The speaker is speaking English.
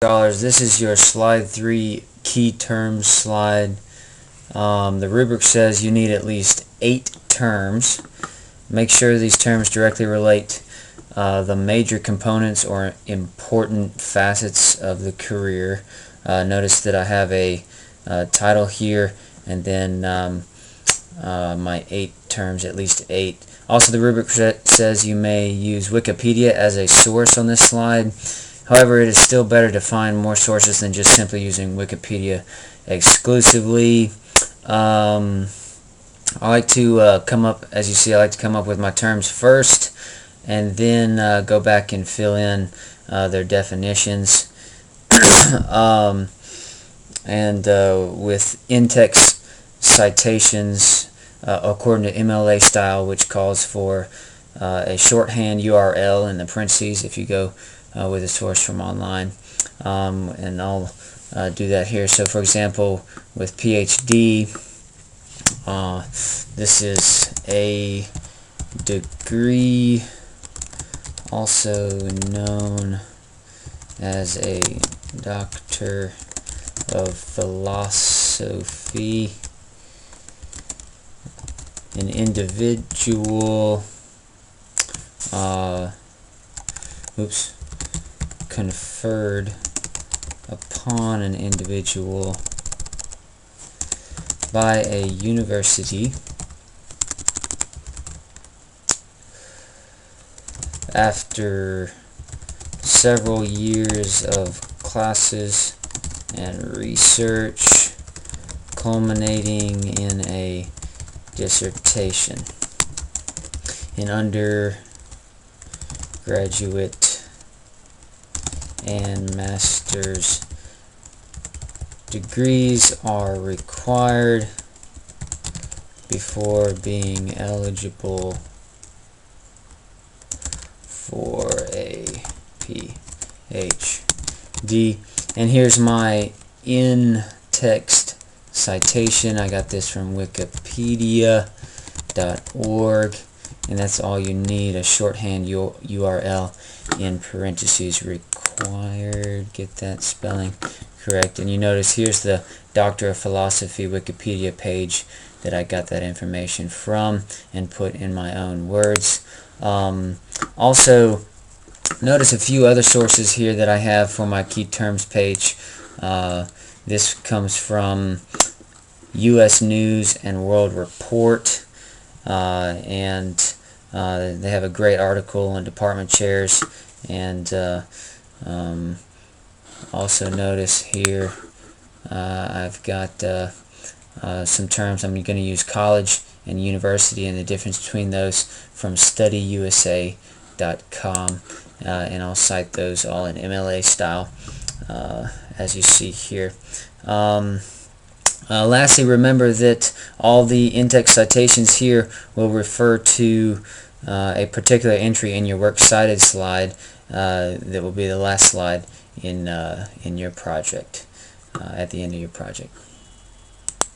This is your slide 3 key terms slide. The rubric says you need at least 8 terms. Make sure these terms directly relate the major components or important facets of the career. Notice that I have a title here, and then my 8 terms, at least 8. Also, the rubric says you may use Wikipedia as a source on this slide. However, it is still better to find more sources than just simply using Wikipedia exclusively. I like to come up, as you see, I like to come up with my terms first, and then go back and fill in their definitions. With in-text citations, according to MLA style, which calls for a shorthand URL in the parentheses if you go with a source from online, and I'll do that here. So for example, with PhD, this is a degree, also known as a Doctor of Philosophy, an individual conferred upon an individual by a university after several years of classes and research culminating in a dissertation, in undergraduate and master's degrees are required before being eligible for a PhD. And here's my in-text citation. I got this from wikipedia.org, and that's all you need, a shorthand URL in parentheses, required. Get that spelling correct. And you notice here's the Doctor of Philosophy Wikipedia page that I got that information from and put in my own words. Also, notice a few other sources here that I have for my key terms page. This comes from U.S. News and World Report, and they have a great article on department chairs. And also notice here I've got some terms. I'm going to use college and university and the difference between those from studyusa.com, and I'll cite those all in MLA style, as you see here. Lastly, remember that all the in-text citations here will refer to a particular entry in your works cited slide that will be the last slide in your project, at the end of your project.